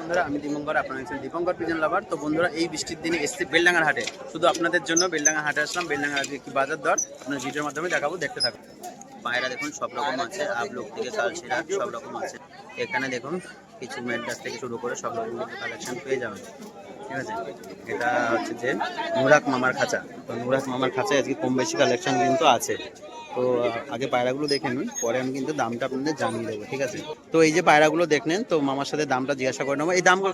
বন্ধুরা, আমি দীপঙ্কর, আপনারা দেখছেন দীপঙ্কর পিজন লাভার। তো বন্ধুরা, এই বৃষ্টির দিনে এসছি বেলডাঙ্গার হাটে, শুধু আপনাদের জন্য বেলডাঙ্গার হাটে আসলাম। বেলডাঙ্গার হাটে কি বাজার দর আপনার ভিডিওর মাধ্যমে দেখাবো, দেখতে থাকুন। পায়রা দেখুন সব রকম আছে, আপলোক থেকে কালশিরা সব রকম আছে। এখানে দেখুন কিছু মেডাস থেকে শুরু করে সব রকম কালেকশন পেয়ে যাবেন, ঠিক আছে। এটা হচ্ছে যে নুরাক মামার খাঁচা। তো নুরাক মামার খাঁচায় আজকে কম বেশি কালেকশন কিন্তু আছে। তো আগে পায়রাগুলো দেখে নিন, পরে আমি কিন্তু দামটা আপনাদের জানিয়ে দেবো, ঠিক আছে। তো এই যে পায়রাগুলো দেখলেন, তো মামার সাথে দামটা জিজ্ঞাসা করে নেবো। এই দামগুলো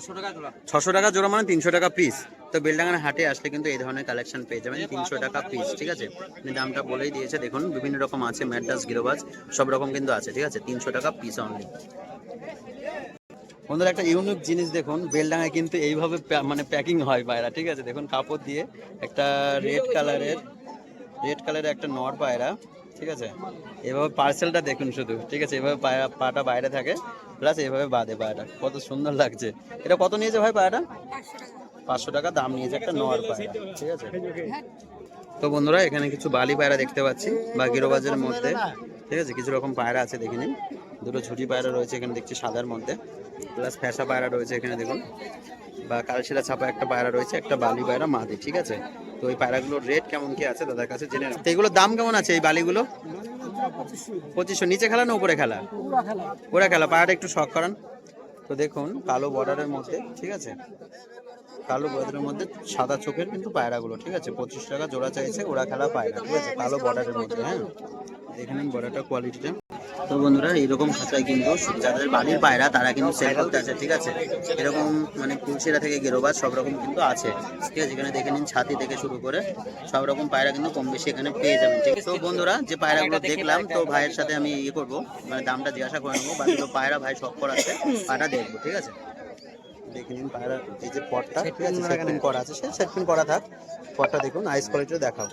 600 টাকা জোড়া, মানে 300 টাকা পিস। তো বেলডাঙ্গার হাটে আসলে কিন্তু এই ধরনের কালেকশন পেয়ে যাবেন 300 টাকা পিস, ঠিক আছে। দামটা বলেই দিয়েছে, দেখুন বিভিন্ন রকম আছে, ম্যাড্রাস, গিরোবাজ সব রকম কিন্তু আছে, ঠিক আছে। 300 টাকা পিস অনলি। বন্ধুরা, একটা ইউনিক জিনিস দেখুন, বেলডাঙ্গায় কিন্তু এইভাবে মানে প্যাকিং হয় পায়রা, ঠিক আছে। দেখুন কাপড় দিয়ে একটা রেড কালারের একটা নর পায়রা, ঠিক আছে। এভাবে পার্সেলটা দেখুন শুধু, ঠিক আছে। এভাবে পায়রা পাটা বাইরে থাকে, প্লাস এভাবে বাঁধে পায়রা, কত সুন্দর লাগছে। এটা কত নিয়েছে ভাই পায়রাটা? 500 টাকা দাম নিয়েছে একটা নর পায়রা, ঠিক আছে। তো বন্ধুরা, এখানে কিছু বালি পায়রা দেখতে পাচ্ছি বা গিরোবাজের মধ্যে, ঠিক আছে। কিছু রকম পায়রা আছে দেখে নিন। দুটো ঝুটি পায়রা রয়েছে এখানে দেখছি সাদার মধ্যে, প্লাস ফ্যাসা পায়রা রয়েছে এখানে দেখুন, বা কালশিরা ছাপা একটা পায়রা রয়েছে, একটা বালি পায়রা মাদি, ঠিক আছে। তো এই পায়রাগুলোর রেট কেমন কি আছে দাদার কাছে জেনে নেব। এগুলোর দাম কেমন আছে এই বালিগুলো? 2500। নিচে খেলা না উপরে খেলা? ওরা খেলা। পায়রাটা একটু শখ করান। তো দেখুন কালো বর্ডারের মধ্যে, ঠিক আছে, কালো বর্ডারের মধ্যে সাদা চোখের কিন্তু পায়রাগুলো, ঠিক আছে। 25 টাকা জোড়া চাইছে ওরা খেলা পায়রা, ঠিক আছে, কালো বর্ডারের মধ্যে। হ্যাঁ, দেখে নিন বর্ডারটা, কোয়ালিটিটা। তো বন্ধুরা, এইরকম খাঁচায় কিন্তু যাদের বাড়ির পায়রা তারা কিন্তু সেল করতে আছে, ঠিক আছে। এরকম মানে কুলশিরা থেকে গেরোবাজ সব রকম কিন্তু আছে, ঠিক আছে। এখানে দেখে নিন ছাতি থেকে শুরু করে সব রকম পায়রা কিন্তু কম বেশি এখানে পেয়ে যাবেন, ঠিক আছে। তো বন্ধুরা, যে পায়রাগুলো দেখলাম, তো ভাইয়ের সাথে আমি ইয়ে করবো, মানে দামটা জিজ্ঞাসা করে নেবো। বাকিগুলো পায়রা ভাই শখ করাচ্ছে, পায়রা দেখবো, ঠিক আছে। দেখে নিন পায়রা, এই যে পটটা, ঠিক আছে, সেটপিন করা আছে, সে সেটপিন করা থাক। পটটা দেখুন, আইস কোয়ালিটিটা দেখাও।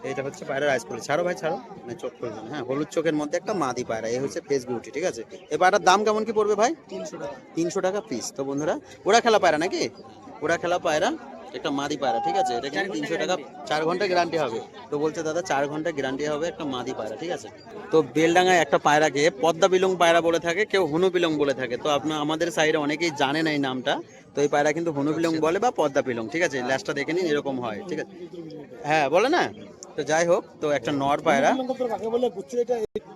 এইটা হচ্ছে পায়রার আইস কোয়ালিটি। ছাড়ো ভাই ছাড়ো, মানে চোখ খুলবেন। হ্যাঁ, হলুদ চোখের মধ্যে একটা মাদি পায়রা, এই হচ্ছে ফেস বিউটি, ঠিক আছে। এই পায়রার দাম কেমন কি পড়বে ভাই? 300 টাকা। 300 টাকা পিস। তো বন্ধুরা, ওরা খেলা পায়রা নাকি? ওরা খেলা পায়রা, একটা মাদি পায়রা, ঠিক আছে। এটা কিন্তু 300 টাকা, 4 ঘন্টা গ্যারান্টি হবে। তো বলছে দাদা 4 ঘন্টা গ্যারান্টি হবে একটা মাদি পায়রা, ঠিক আছে। তো বেলডাঙ্গায় একটা পায়রাকে পদ্মা বিলং পায়রা বলে থাকে, কেউ হনু বিলং বলে থাকে। তো আপনার আমাদের সাইডে অনেকেই জানে না এই নামটা। তো এই পায়রা কিন্তু হনু বিলং বলে বা পদ্মা বিলং, ঠিক আছে। ল্যাসটা দেখে নিন, এরকম হয়, ঠিক আছে। হ্যাঁ, বলে না। তো যাই হোক, তো একটা নর পায়রা।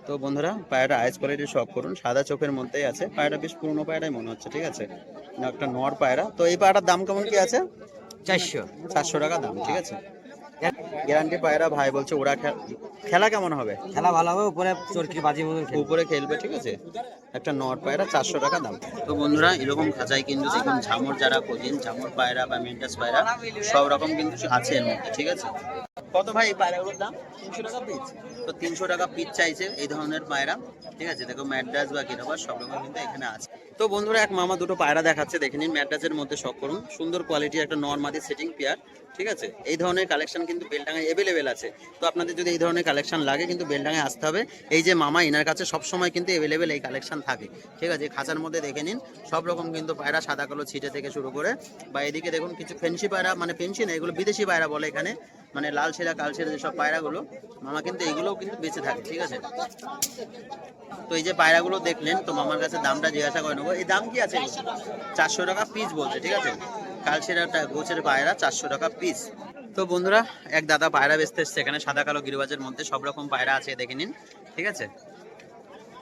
তো বন্ধুরা, পায়রাটা আইস কোয়ালিটির শখ করুন, সাদা চোখের মধ্যেই আছে। পায়রাটা বেশ পুরনো পায়রাই মনে হচ্ছে, ঠিক আছে। একটা নর পায়রা। তো এই পায়রাটার দাম কেমন কি আছে? 400 টাকা দাম, ঠিক আছে। গ্যারান্টি পায়রা। ভাই বলছে ওরা খেলা কেমন হবে? খেলা ভালো হবে, উপরে চরকি বাজি মতন উপরে খেলবে, ঠিক আছে। একটা নর পায়রা 400 টাকা দাম। তো বন্ধুরা, এরকম খাঁচায় কিন্তু দেখুন ঝামর যারা খোঁজেন, ঝামর পায়রা বা মেন্টাস পায়রা সব রকম কিন্তু আছে এর মধ্যে, ঠিক আছে। কত ভাই এই পায়রাগুলোর দাম? 300 টাকা পিস। তো 300 টাকা পিস চাইছে এই ধরনের পায়রা, ঠিক আছে। দেখো ম্যাড্রাস বা গিরোবাজ সব রকম কিন্তু এখানে আছে। তো বন্ধুরা, এক মামা দুটো পায়রা দেখাচ্ছে, দেখে নিন। ম্যাড্রাসের মধ্যে শখ করুন, সুন্দর কোয়ালিটি, একটা নরমাদি সেটিং পেয়ার, ঠিক আছে। এই ধরনের কালেকশন কিন্তু বেলডাঙ্গায় অ্যাভেলেবেল আছে। তো আপনাদের যদি এই ধরনের কালেকশন লাগে কিন্তু বেলডাঙ্গায় আসতে হবে। এই যে মামা, এনার কাছে সবসময় কিন্তু অ্যাভেলেবেল এই কালেকশন থাকে, ঠিক আছে। খাঁচার মধ্যে দেখে নিন সব রকম কিন্তু পায়রা, সাদা কালো ছিটে থেকে শুরু করে, বা এদিকে দেখুন কিছু ফেন্সি পায়রা, মানে ফেন্সি না, এগুলো বিদেশি পায়রা বলে এখানে, মানে লাল ছেঁড়া কাল ছেঁড়া যেসব পায়রাগুলো মামা কিন্তু এগুলোও কিন্তু বেঁচে থাকে, ঠিক আছে। তো এই যে পায়রাগুলো দেখলেন, তো মামার কাছে দামটা জিজ্ঞাসা করে নেবো। এই দাম কি আছে? 400 টাকা পিস বলছে, ঠিক আছে। কালশিরা গোছের পায়রা 400 টাকা পিস। তো বন্ধুরা, এক দাদা পায়রা বেচতে এসছে এখানে, সাদা কালো গিরিবাজের মধ্যে সব রকম পায়রা আছে, দেখে নিন, ঠিক আছে।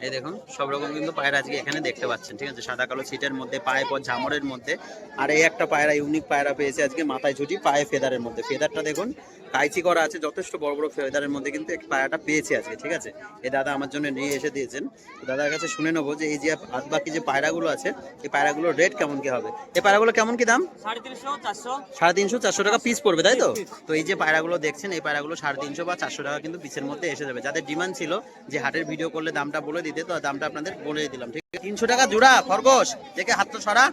এই দেখুন সব রকম কিন্তু পায়রা আজকে এখানে দেখতে পাচ্ছেন, ঠিক আছে। সাদা কালো সিটের মধ্যে, পায়ে পর ঝামরের মধ্যে। আর এই একটা পায়রা ইউনিক পায়রা পেয়েছে আজকে, মাথায় ঝুটি, পায়ে ফেদারের মধ্যে। ফেদারটা দেখুন কাইচি করা আছে, যথেষ্ট বড় বড় ফেদারের মধ্যে কিন্তু এই পায়রাটা পেয়েছে আজকে, ঠিক আছে। এই দাদা আমার জন্য নিয়ে এসে দিয়েছেন। দাদার কাছে শুনে নেবো যে এই যে বাদ বাকি যে পায়রাগুলো আছে, এই পায়রাগুলোর রেট কেমন কি হবে। এই পায়রাগুলো কেমন কি দাম? 350 400 টাকা পিস পড়বে, তাই তো। তো এই যে পায়রাগুলো দেখছেন, এই পায়রাগুলো 350 বা 400 টাকা কিন্তু পিসের মধ্যে এসে যাবে। যাদের ডিমান্ড ছিল যে হাটের ভিডিও করলে দামটা বলে দিতে, তো দামটা আপনাদের বলে দিলাম, ঠিক আছে। 300 টাকা জোড়া খরগোশ, দেখে হাত তো সরা,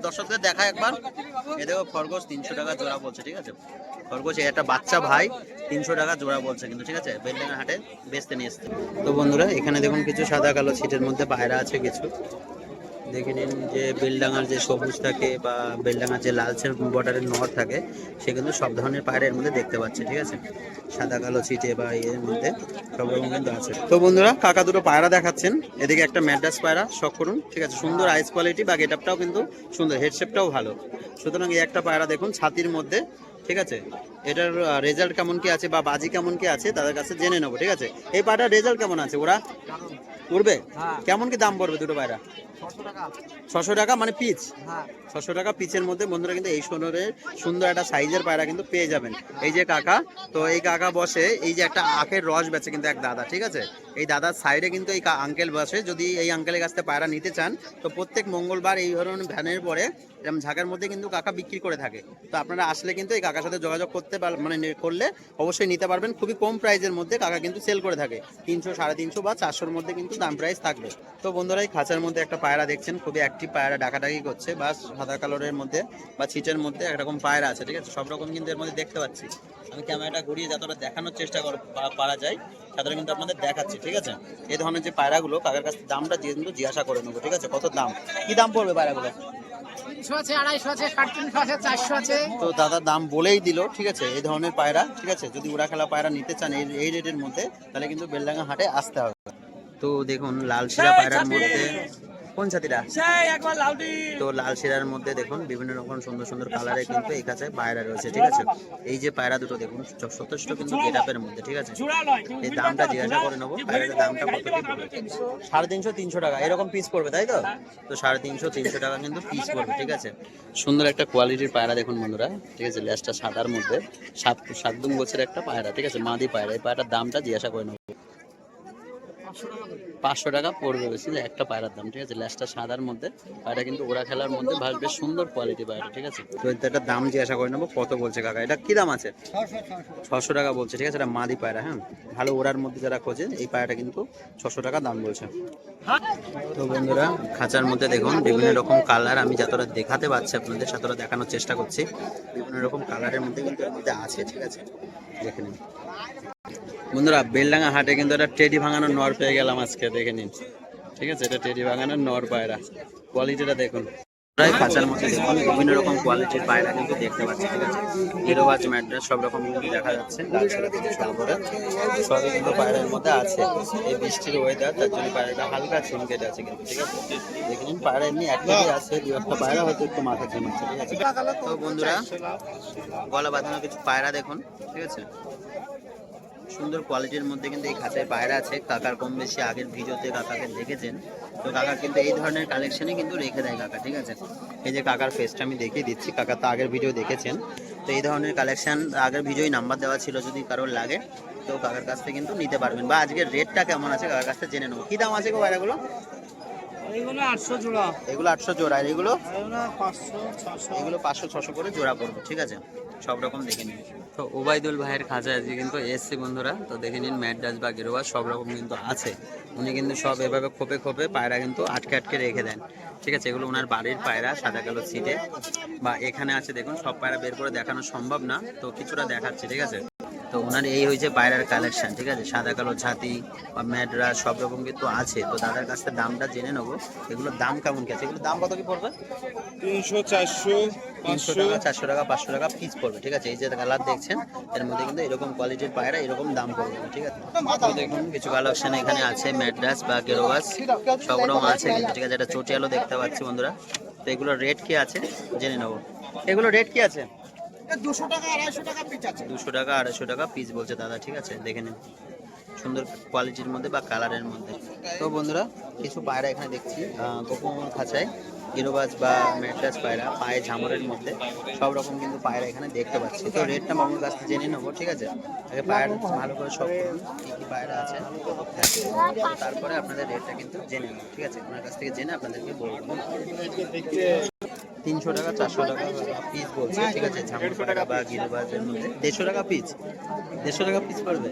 দর্শকদের দেখা একবার। এ দেখো খরগোশ 300 টাকা জোড়া বলছে, ঠিক আছে। খরগোশ একটা বাচ্চা ভাই 300 টাকা জোড়া বলছে কিন্তু, ঠিক আছে। বেলডাঙ্গা হাটে বেচতে নিয়ে এসছে। তো বন্ধুরা, এখানে দেখুন কিছু সাদা কালো ছিটের মধ্যে পায়রা আছে কিছু, দেখে নিন যে বেলডাঙার যে সবুজ থাকে বা বেলডাঙার যে লালচে বর্ডারের নর থাকে সে কিন্তু সব ধরনের পায়রা এর মধ্যে দেখতে পাচ্ছে, ঠিক আছে, সাদা কালো ছিটে বা এর মধ্যে সব রকম কিন্তু আছে। তো বন্ধুরা কাকা দুটো পায়রা দেখাচ্ছেন, এদিকে একটা ম্যাড্রাস পায়রা শখ করুন, ঠিক আছে, সুন্দর আইস কোয়ালিটি বা গেটআপটাও কিন্তু সুন্দর, হেডশেপটাও ভালো। সুতরাং এই একটা পায়রা দেখুন ছাতির মধ্যে, ঠিক আছে, এটার রেজাল্ট কেমন কি আছে বা বাজি কেমন কি আছে তাদের কাছে জেনে নেবো, ঠিক আছে। এই পায়রার রেজাল্ট কেমন আছে, ওরা উড়বে, কেমন কি দাম পড়বে দুটো পায়রা? 600 টাকা মানে পিচ, 600 টাকা পিচের মধ্যে বন্ধুরা কিন্তু এই সোনরের সুন্দর একটা সাইজের পায়রা কিন্তু পেয়ে যাবেন। এই যে কাকা, তো এই কাকা বসে এই যে একটা আখের রস বেচে কিন্তু এক দাদা, ঠিক আছে, এই দাদার সাইডে কিন্তু এই আঙ্কেল বসে। যদি এই আঙ্কেলের কাছ থেকে পায়রা নিতে চান তো প্রত্যেক মঙ্গলবার এই ধরনের ভ্যানের পরে এরকম ঝাঁকের মধ্যে কিন্তু কাকা বিক্রি করে থাকে। তো আপনারা আসলে কিন্তু এই কাকার সাথে যোগাযোগ করতে মানে করলে অবশ্যই নিতে পারবেন। খুবই কম প্রাইসের মধ্যে কাকা কিন্তু সেল করে থাকে, 300, 350 বা 400-র মধ্যে কিন্তু দাম প্রাইস থাকবে। তো বন্ধুরা এই খাঁচার মধ্যে একটা পায়রা দেখছেন, খুবই অ্যাক্টিভ পায়রা, ডাকাডাকি করছে, বা সাদা কালারের মধ্যে বা ছিটের মধ্যে একরকম পায়রা আছে, ঠিক আছে, সব রকম কিন্তু এর মধ্যে দেখতে পাচ্ছি। আমি ক্যামেরাটা ঘুরিয়ে যতটা দেখানোর চেষ্টা পারা যায় ততটা কিন্তু আপনাদের দেখাচ্ছি, ঠিক আছে। এই ধরনের যে পায়রাগুলো কাকার কাছে দামটা কিন্তু জিজ্ঞাসা করে নেবো, ঠিক আছে, কত দাম কি দাম পড়বে পায়রাগুলো। 300 আছে, 250 আছে, 350 আছে, 400 আছে। তো দাদা দাম বলেই দিল, ঠিক আছে, এই ধরনের পায়রা, ঠিক আছে, যদি উড়া খেলা পায়রা নিতে চান এই রেটের মধ্যে তাহলে কিন্তু বেলডাঙ্গা হাটে আসতে হবে। তো দেখুন লাল শিরা পায়রার মধ্যে কোন ছাতিটা, তো লাল শিরার মধ্যে দেখুন বিভিন্ন রকম সুন্দর সুন্দর কালারে কিন্তু এই কাছে পায়রা রয়েছে, ঠিক আছে। এই যে পায়রা দুটো দেখুন যথেষ্ট কিন্তু গেটআপের মধ্যে, ঠিক আছে। এই দামটা জিজ্ঞাসা করে নেবো, পায়রার দামটা কত কি পড়বে। 350, 300 টাকা এরকম পিস পড়বে, তাই তো। তো 350, 300 টাকা কিন্তু পিস পড়বে, ঠিক আছে। সুন্দর একটা কোয়ালিটির পায়রা দেখুন বন্ধুরা, ঠিক আছে, লেজটা সাদার মধ্যে, 7 বছরের একটা পায়রা, ঠিক আছে, মাদি পায়রা। এই পায়রার দামটা জিজ্ঞাসা করে নেবো, 500 টাকা পড়বে বেশি একটা পায়রার দাম, ঠিক আছে, লেজটা সাদার মধ্যে পায়রা কিন্তু ওরা খেলার মধ্যে বেশ সুন্দর কোয়ালিটি পায়রা, ঠিক আছে। তো এটা দাম জিজ্ঞাসা করে নেবো কত বলছে কাকা, এটা কি দাম আছে? 600 টাকা বলছে, ঠিক আছে, এটা মাদি পায়রা, হ্যাঁ, ভালো ওড়ার মধ্যে যারা খোঁজে এই পায়রাটা কিন্তু 600 টাকা দাম বলছে। তো বন্ধুরা খাঁচার মধ্যে দেখুন বিভিন্ন রকম কালার, আমি যতটা দেখাতে পারছি আপনাদের ততটা দেখানোর চেষ্টা করছি। বিভিন্ন রকম কালারের মধ্যে কিন্তু এর মধ্যে আছে, ঠিক আছে, দেখে নিন বন্ধুরা। বেলডাঙ্গা হাটে কিন্তু একটা টেডি ভাঙানোর নর পেয়ে গেলাম আজকে, দেখে নিন, ঠিক আছে, এটা টেডি ভাঙানোর নর পায়রা, কোয়ালিটিটা দেখুন। প্রায় খাঁচার মধ্যে দেখুন বিভিন্ন রকম কোয়ালিটির পায়রা কিন্তু দেখতে পাচ্ছি, ঠিক আছে, হিরোবাজ ম্যাড্রাস সব রকম কিন্তু দেখা যাচ্ছে, সবই কিন্তু পায়রার মধ্যে আছে। এই বৃষ্টির ওয়েদার তার জন্য পায়রাটা হালকা চুন কেটে আছে কিন্তু, ঠিক আছে, দেখে নিন পায়রা এমনি একটাই আছে, দু একটা পায়রা হয়তো একটু মাথা ঝিমাচ্ছে, ঠিক আছে। তো বন্ধুরা গলা বাঁধানো কিছু পায়রা দেখুন, ঠিক আছে, সুন্দর কোয়ালিটির মধ্যে কিন্তু এই খাঁচায় পায়রা আছে। কাকার কম বেশি আগের ভিডিওতে কাকাকে দেখেছেন, তো কাকা কিন্তু এই ধরনের কালেকশনই কিন্তু রেখে দেয় কাকা, ঠিক আছে। এই যে কাকার ফেসটা আমি দেখিয়ে দিচ্ছি, কাকা তো আগের ভিডিও দেখেছেন, তো এই ধরনের কালেকশন আগের ভিডিওই নাম্বার দেওয়া ছিল, যদি কারোর লাগে তো কাকার কাছ থেকে কিন্তু নিতে পারবেন, বা আজকের রেটটা কেমন আছে কাকার কাছ থেকে জেনে নেবো। কি দাম আছে গো পায়রাগুলো? এইগুলো 800 জোড়া, এগুলো 800 জোড়া, আর এগুলো 500, 600। এগুলো 500-600 করে জোড়া পড়বে, ঠিক আছে, সব রকম দেখে নিন। তো ওবায়দুল ভাইয়ের খাঁচায় আজকে কিন্তু এসছি বন্ধুরা, তো দেখে নিন ম্যাড্রাস বা গেরোয়া সব রকম কিন্তু আছে। উনি কিন্তু সব এভাবে খোপে খোপে পায়রা কিন্তু আটকে আটকে রেখে দেন, ঠিক আছে, এগুলো ওনার বাড়ির পায়রা সাদা কালো সিটে বা এখানে আছে দেখুন, সব পায়রা বের করে দেখানো সম্ভব না, তো কিছুটা দেখাচ্ছে, ঠিক আছে। তো ওনার এই হয়েছে পায়রার কালেকশন, ঠিক আছে, সাদা কালো ছাতি বা ম্যাড্রাস সব রকম কিন্তু আছে। তো দাদার কাছ থেকে দামটা জেনে নেবো, এগুলোর দাম কেমন কি আছে, এগুলোর দাম কত কি পড়বে? 300, 400, 300 টাকা, 400 টাকা, 500 টাকা পিস পড়বে, ঠিক আছে। এই যে কালার দেখছেন এর মধ্যে কিন্তু এরকম কোয়ালিটির পায়রা এরকম দাম পড়বে, ঠিক আছে। তো দেখুন কিছু কালেকশন এখানে আছে, ম্যাড্রাস বা গেরোয়াস সব রকম আছে কিন্তু, ঠিক আছে। এটা চটিয়ালো দেখতে পাচ্ছি বন্ধুরা। তো এগুলোর রেট কি আছে জেনে নেবো, এগুলো রেট কি আছে? 200 টাকা, 250 টাকা পিস আছে। 200 টাকা, 250 টাকা পিস বলছে দাদা, ঠিক আছে, দেখে নিন সুন্দর কোয়ালিটির মধ্যে বা কালারের মধ্যে। তো বন্ধুরা কিছু পায়রা এখানে দেখছি কোকোমোর খাঁচায়, গিরোবাজ বা ম্যাড্রাস পায়রা, পায়ে ঝামরের মধ্যে সব রকম কিন্তু পায়রা এখানে দেখতে পাচ্ছি। তো রেটটা মামুর কাছ থেকে জেনে নেবো, ঠিক আছে। আগে পায়রা ভালো করে সব করুন কী কী পায়রা আছে, তারপরে আপনাদের রেটটা কিন্তু জেনে নেবো, ঠিক আছে, আপনার কাছ থেকে জেনে আপনাদেরকে বলবো। 300 টাকা, 400 টাকা পিস বলছে, ঠিক আছে, ঝামর পায়রা বা গিরোবাজের মধ্যে 150 টাকা পিস, 150 টাকা পিস পড়বে,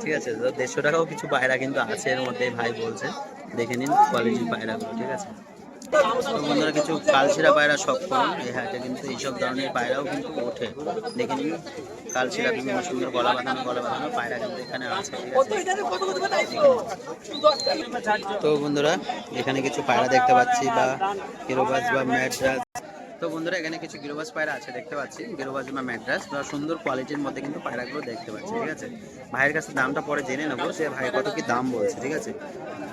ঠিক আছে। তো 150 টাকাও কিছু পায়রা কিন্তু আছে এর মধ্যে, ভাই বলছে, দেখে নিন কোয়ালিটির পায়রাগুলো, ঠিক আছে। তো বন্ধুরা কিছু কালশিরা পায়রা শখ করুন, এই হাটে কিন্তু এইসব ধরনের পায়রাও কিন্তু ওঠে। দেখে নিন কালশিরা বিভিন্ন সুন্দর গলা বাঁধানো পায়রা কিন্তু এখানে আছে, ঠিক আছে। তো বন্ধুরা এখানে কিছু পায়রা দেখতে পাচ্ছি, বা গিরোবাজ বা ম্যাড্রাস। তো বন্ধুরা এখানে কিছু গিরোবাজ পায়রা আছে দেখতে পাচ্ছি, গিরোবাজ বা ম্যাড্রাস বা সুন্দর কোয়ালিটির মধ্যে কিন্তু পায়রাগুলো দেখতে পাচ্ছি, ঠিক আছে। ভাইয়ের কাছে দামটা পরে জেনে নেবো, সে ভাই কত কি দাম বলছে, ঠিক আছে।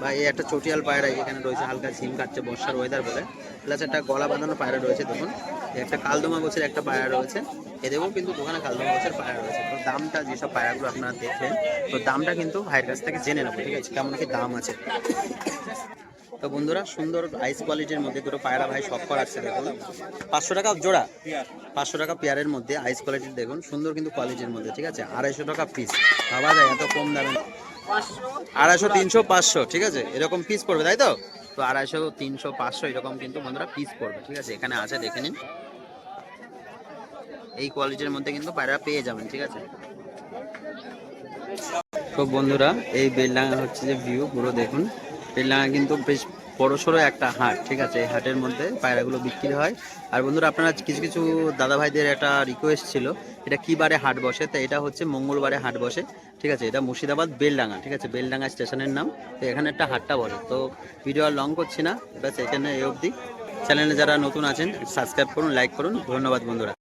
বা এই একটা চটিয়াল পায়রা এখানে রয়েছে, হালকা ঝিম কাটছে বর্ষার ওয়েদার বলে। প্লাস একটা গলা বাঁধানো পায়রা রয়েছে দেখুন, একটা কালদমা গোছের একটা পায়রা রয়েছে, এদেরও কিন্তু দোকানে কালদমা গোছের পায়রা রয়েছে। তো দামটা যেসব পায়রাগুলো আপনারা দেখলেন, তো দামটা কিন্তু ভাইয়ের কাছ থেকে জেনে নেবো, ঠিক আছে, কেমন কি দাম আছে। তো বন্ধুরা সুন্দর আইস কোয়ালিটির মধ্যে দুটো পায়রা ভাই শখ করাচ্ছে দেখুন, 500 টাকা জোড়া, 500 টাকা পেয়ারের মধ্যে আইস কোয়ালিটির দেখুন, সুন্দর কিন্তু কোয়ালিটির মধ্যে, ঠিক আছে। 250 টাকা পিস, ভাবা যায় এত কম দামে। 250, 300, 500, ঠিক আছে, এরকম পিস পড়বে তাই তো। তো 250, 300, 500 এরকম কিন্তু বন্ধুরা পিস পড়বে, ঠিক আছে। এখানে আছে দেখে নিন, এই কোয়ালিটির মধ্যে কিন্তু পায়রা পেয়ে যাবেন, ঠিক আছে। তো বন্ধুরা এই বেলডাঙ্গা হচ্ছে যে ভিউ পুরো দেখুন, বেলডাঙ্গা কিন্তু বেশ বড়সড় একটা হাট, ঠিক আছে। এই হাটের মধ্যে পায়রাগুলো বিক্রি হয়। আর বন্ধুরা আপনারা কিছু কিছু দাদা ভাইদের একটা রিকোয়েস্ট ছিল, এটা কি বারে হাট বসে, তো এটা হচ্ছে মঙ্গলবারে হাট বসে, ঠিক আছে। এটা মুর্শিদাবাদ বেলডাঙ্গা, ঠিক আছে, বেলডাঙ্গা স্টেশনের নাম। তো এখানে একটা হাটটা বসে। তো ভিডিও আর লং করছি না, ব্যাস এখানে এই অবধি। চ্যানেলে যারা নতুন আছেন সাবস্ক্রাইব করুন, লাইক করুন, ধন্যবাদ বন্ধুরা।